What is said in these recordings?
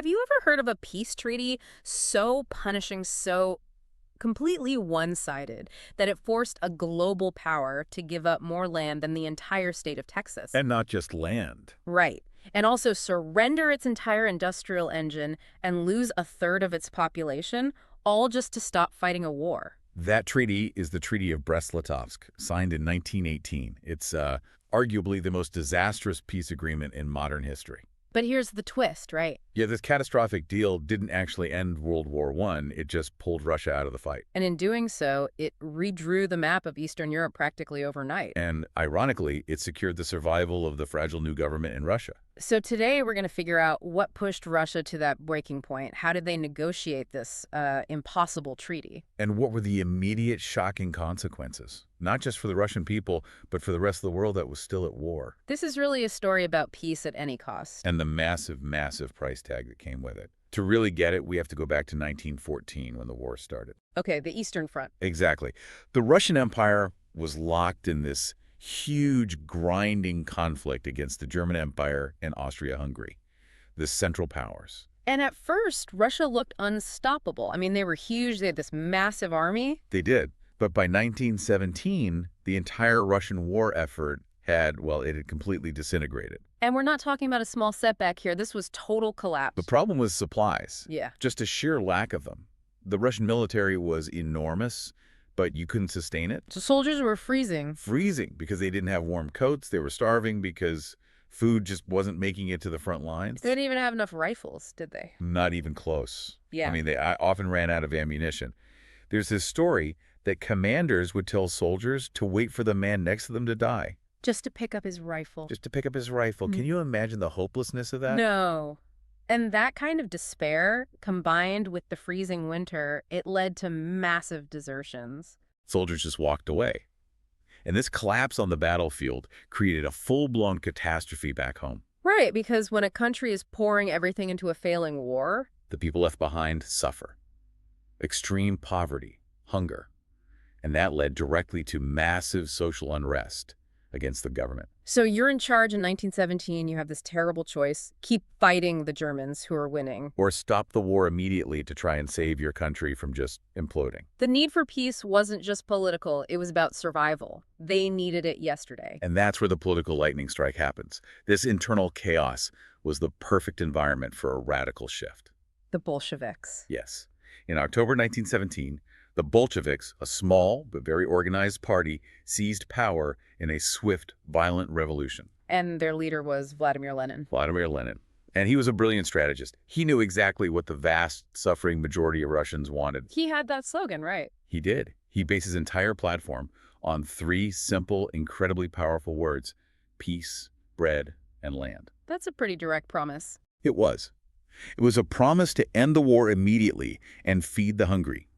Have you ever heard of a peace treaty so punishing, so completely one-sided, that it forced a global power to give up more land than the entire state of Texas? And not just land. Right. And also surrender its entire industrial engine and lose a third of its population, all just to stop fighting a war. That treaty is the Treaty of Brest Litovsk, signed in 1918. It's arguably the most disastrous peace agreement in modern history. But here's the twist, right? Yeah, this catastrophic deal didn't actually end World War I. It just pulled Russia out of the fight. And in doing so, it redrew the map of Eastern Europe practically overnight. And ironically, it secured the survival of the fragile new government in Russia. So today we're going to figure out what pushed Russia to that breaking point. How did they negotiate this impossible treaty? And what were the immediate shocking consequences? Not just for the Russian people, but for the rest of the world that was still at war. This is really a story about peace at any cost. And the massive, massive price tag that came with it. To really get it, we have to go back to 1914 when the war started. Okay, the Eastern Front. Exactly. The Russian Empire was locked in this huge, grinding conflict against the German Empire and Austria-Hungary, the Central Powers. And at first, Russia looked unstoppable. I mean, they were huge. They had this massive army. They did. But by 1917, the entire Russian war effort it had completely disintegrated. And we're not talking about a small setback here. This was total collapse. The problem was supplies. Yeah. Just a sheer lack of them. The Russian military was enormous, but you couldn't sustain it. So soldiers were freezing. Freezing because they didn't have warm coats. They were starving because food just wasn't making it to the front lines. They didn't even have enough rifles, did they? Not even close. Yeah. I mean, they often ran out of ammunition. There's this story that commanders would tell soldiers to wait for the man next to them to die. Just to pick up his rifle. Just to pick up his rifle. Can you imagine the hopelessness of that? No. And that kind of despair, combined with the freezing winter, it led to massive desertions. Soldiers just walked away. And this collapse on the battlefield created a full-blown catastrophe back home. Right, because when a country is pouring everything into a failing war, the people left behind suffer. Extreme poverty, hunger. And that led directly to massive social unrest against the government. So you're in charge in 1917, you have this terrible choice: keep fighting the Germans who are winning, or stop the war immediately to try and save your country from just imploding. The need for peace wasn't just political, it was about survival. They needed it yesterday. And that's where the political lightning strike happens. This internal chaos was the perfect environment for a radical shift. The Bolsheviks. Yes. In October 1917, the Bolsheviks, a small but very organized party, seized power in a swift, violent revolution. And their leader was Vladimir Lenin. Vladimir Lenin. And he was a brilliant strategist. He knew exactly what the vast, suffering majority of Russians wanted. He had that slogan, right? He did. He based his entire platform on 3 simple, incredibly powerful words: peace, bread, and land. That's a pretty direct promise. It was. It was a promise to end the war immediately and feed the hungry.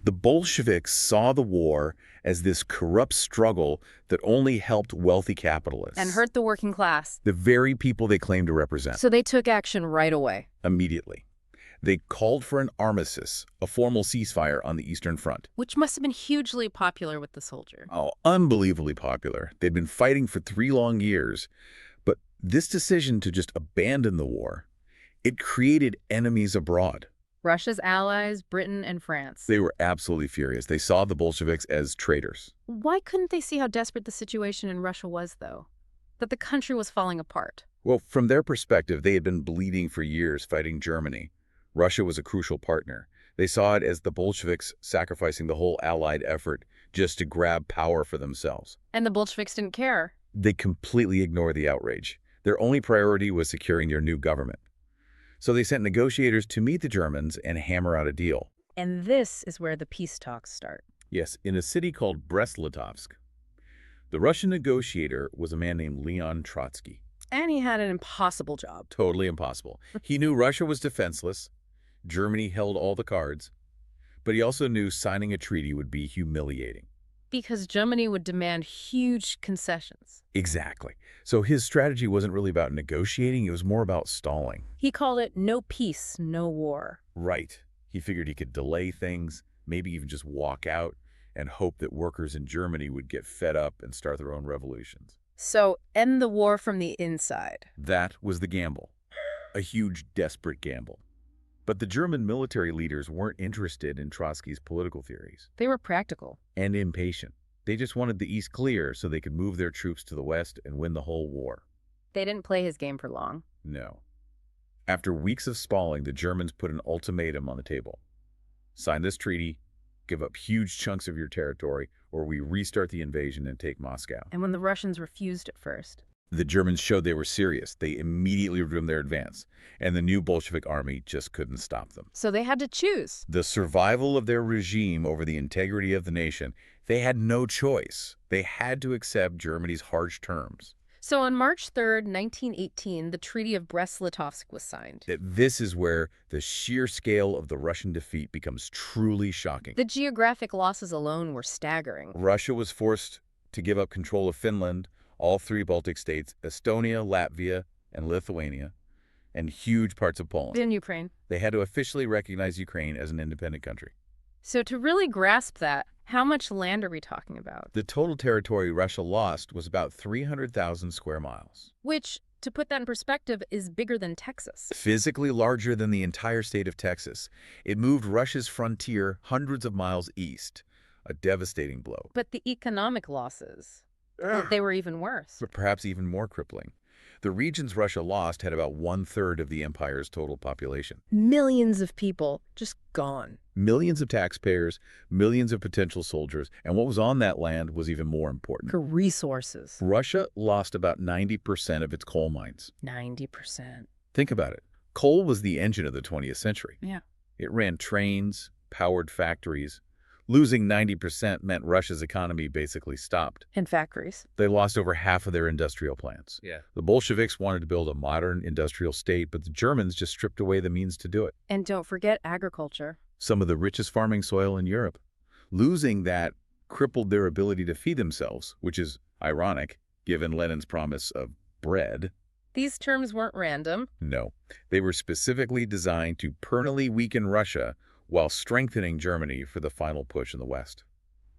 The Bolsheviks saw the war as this corrupt struggle that only helped wealthy capitalists. And hurt the working class. The very people they claimed to represent. So they took action right away. Immediately. They called for an armistice, a formal ceasefire on the Eastern Front. Which must have been hugely popular with the soldier. Oh, unbelievably popular. They'd been fighting for 3 long years. But this decision to just abandon the war, it created enemies abroad. Russia's allies, Britain and France. They were absolutely furious. They saw the Bolsheviks as traitors. Why couldn't they see how desperate the situation in Russia was, though? That the country was falling apart. Well, from their perspective, they had been bleeding for years fighting Germany. Russia was a crucial partner. They saw it as the Bolsheviks sacrificing the whole Allied effort just to grab power for themselves. And the Bolsheviks didn't care. They completely ignored the outrage. Their only priority was securing their new government. So they sent negotiators to meet the Germans and hammer out a deal. And this is where the peace talks start. Yes, in a city called Brest Litovsk. The Russian negotiator was a man named Leon Trotsky. And he had an impossible job. Totally impossible. He knew Russia was defenseless. Germany held all the cards. But he also knew signing a treaty would be humiliating. Because Germany would demand huge concessions. Exactly. So his strategy wasn't really about negotiating, it was more about stalling. He called it no peace, no war. Right. He figured he could delay things, maybe even just walk out, and hope that workers in Germany would get fed up and start their own revolutions. So end the war from the inside. That was the gamble. A huge, desperate gamble. But the German military leaders weren't interested in Trotsky's political theories. They were practical. And impatient. They just wanted the East clear so they could move their troops to the West and win the whole war. They didn't play his game for long. No. After weeks of stalling, the Germans put an ultimatum on the table. Sign this treaty, give up huge chunks of your territory, or we restart the invasion and take Moscow. And when the Russians refused at first, The Germans showed they were serious. They immediately resumed their advance, and the new Bolshevik army just couldn't stop them. so they had to choose. The survival of their regime over the integrity of the nation, they had no choice. They had to accept Germany's harsh terms. So on March 3rd, 1918, the Treaty of Brest Litovsk was signed. That this is where the sheer scale of the Russian defeat becomes truly shocking. The geographic losses alone were staggering. Russia was forced to give up control of Finland, all three Baltic states, Estonia, Latvia, and Lithuania, and huge parts of Poland. In Ukraine. They had to officially recognize Ukraine as an independent country. So to really grasp that, how much land are we talking about? The total territory Russia lost was about 300,000 square miles. Which, to put that in perspective, is bigger than Texas. Physically larger than the entire state of Texas. It moved Russia's frontier hundreds of miles east. A devastating blow. But the economic losses, they were even worse. But perhaps even more crippling. The regions Russia lost had about 1/3 of the empire's total population. Millions of people just gone. Millions of taxpayers, millions of potential soldiers, and what was on that land was even more important. For resources. Russia lost about 90% of its coal mines. 90%. Think about it. Coal was the engine of the 20th century. Yeah. It ran trains, powered factories. Losing 90% meant Russia's economy basically stopped. And factories. They lost over half of their industrial plants. Yeah. The Bolsheviks wanted to build a modern industrial state, but the Germans just stripped away the means to do it. And don't forget agriculture. Some of the richest farming soil in Europe. Losing that crippled their ability to feed themselves, which is ironic, given Lenin's promise of bread. These terms weren't random. No, they were specifically designed to permanently weaken Russia while strengthening Germany for the final push in the West.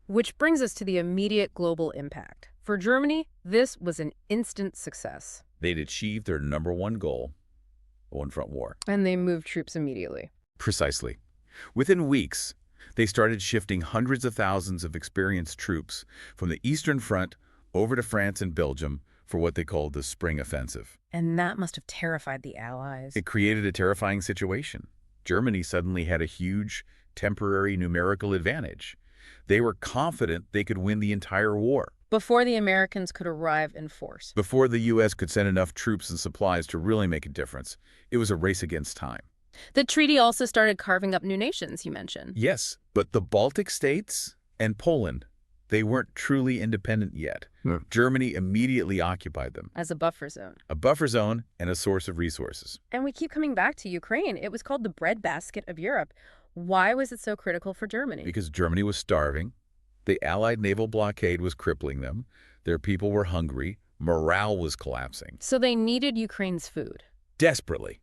Which brings us to the immediate global impact. For Germany, this was an instant success. They'd achieved their #1 goal, a one-front war. And they moved troops immediately. Precisely. Within weeks, they started shifting hundreds of thousands of experienced troops from the Eastern Front over to France and Belgium for what they called the Spring Offensive. And that must have terrified the Allies. It created a terrifying situation. Germany suddenly had a huge, temporary numerical advantage. They were confident they could win the entire war. Before the Americans could arrive in force. Before the U.S. could send enough troops and supplies to really make a difference, it was a race against time. The treaty also started carving up new nations, you mentioned. Yes, but the Baltic states and Poland, they weren't truly independent yet. Germany immediately occupied them. As a buffer zone. A buffer zone and a source of resources. And we keep coming back to Ukraine. It was called the breadbasket of Europe. Why was it so critical for Germany? Because Germany was starving. The Allied naval blockade was crippling them. Their people were hungry. Morale was collapsing. So they needed Ukraine's food. Desperately.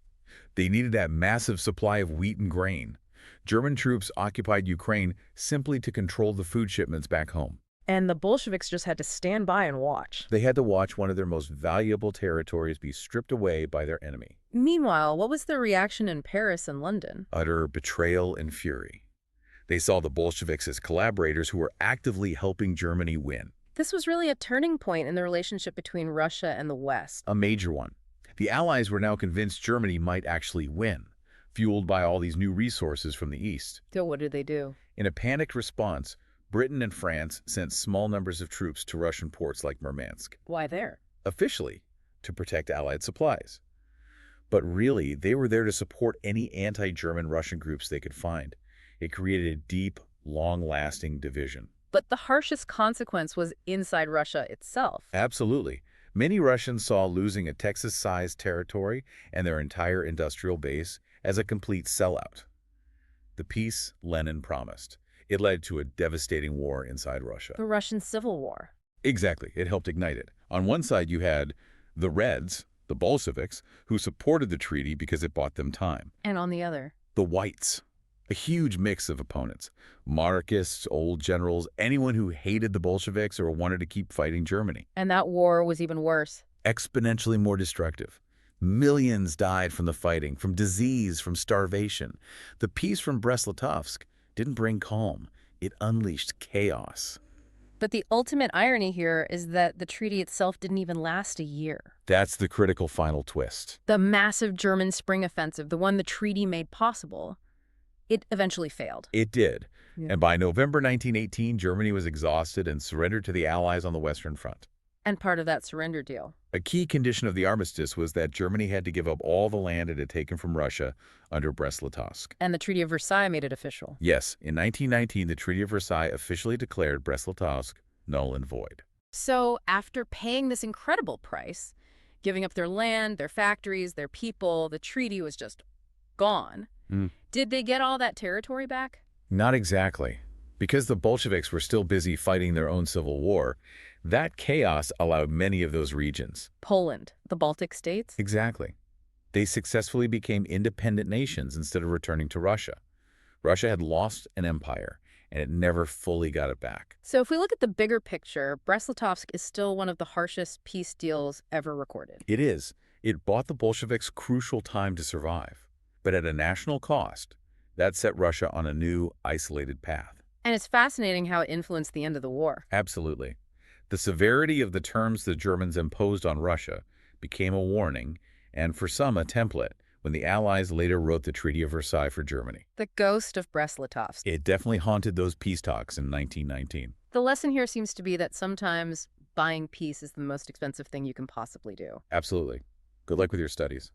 They needed that massive supply of wheat and grain. German troops occupied Ukraine simply to control the food shipments back home. And the Bolsheviks just had to stand by and watch. They had to watch one of their most valuable territories be stripped away by their enemy. Meanwhile, what was the reaction in Paris and London? Utter betrayal and fury. They saw the Bolsheviks as collaborators who were actively helping Germany win. This was really a turning point in the relationship between Russia and the West. A major one. The Allies were now convinced Germany might actually win, fueled by all these new resources from the East. So what did they do? In a panicked response, Britain and France sent small numbers of troops to Russian ports like Murmansk. Why there? Officially, to protect Allied supplies. But really, they were there to support any anti-German Russian groups they could find. It created a deep, long-lasting division. But the harshest consequence was inside Russia itself. Absolutely. Many Russians saw losing a Texas-sized territory and their entire industrial base as a complete sellout. The peace Lenin promised. It led to a devastating war inside Russia. The Russian Civil War. Exactly. It helped ignite it. On one side, you had the Reds, the Bolsheviks, who supported the treaty because it bought them time. And on the other? The Whites, a huge mix of opponents. Monarchists, old generals, anyone who hated the Bolsheviks or wanted to keep fighting Germany. And that war was even worse. Exponentially more destructive. Millions died from the fighting, from disease, from starvation. The peace from Brest Litovsk didn't bring calm. It unleashed chaos. But the ultimate irony here is that the treaty itself didn't even last a year. That's the critical final twist. The massive German spring offensive, the one the treaty made possible, it eventually failed. It did. Yeah. And by November 1918, Germany was exhausted and surrendered to the Allies on the Western Front. And part of that surrender deal. A key condition of the armistice was that Germany had to give up all the land it had taken from Russia under Brest Litovsk. And the Treaty of Versailles made it official. Yes, in 1919, the Treaty of Versailles officially declared Brest Litovsk null and void. So after paying this incredible price, giving up their land, their factories, their people, the treaty was just gone. Did they get all that territory back? Not exactly. Because the Bolsheviks were still busy fighting their own civil war, that chaos allowed many of those regions. Poland, the Baltic states? Exactly. They successfully became independent nations instead of returning to Russia. Russia had lost an empire, and it never fully got it back. So if we look at the bigger picture, Brest-Litovsk is still one of the harshest peace deals ever recorded. It is. It bought the Bolsheviks crucial time to survive. But at a national cost, that set Russia on a new, isolated path. And it's fascinating how it influenced the end of the war. Absolutely. The severity of the terms the Germans imposed on Russia became a warning, and for some a template, when the Allies later wrote the Treaty of Versailles for Germany. The ghost of Brest-Litovsk. It definitely haunted those peace talks in 1919. The lesson here seems to be that sometimes buying peace is the most expensive thing you can possibly do. Absolutely. Good luck with your studies.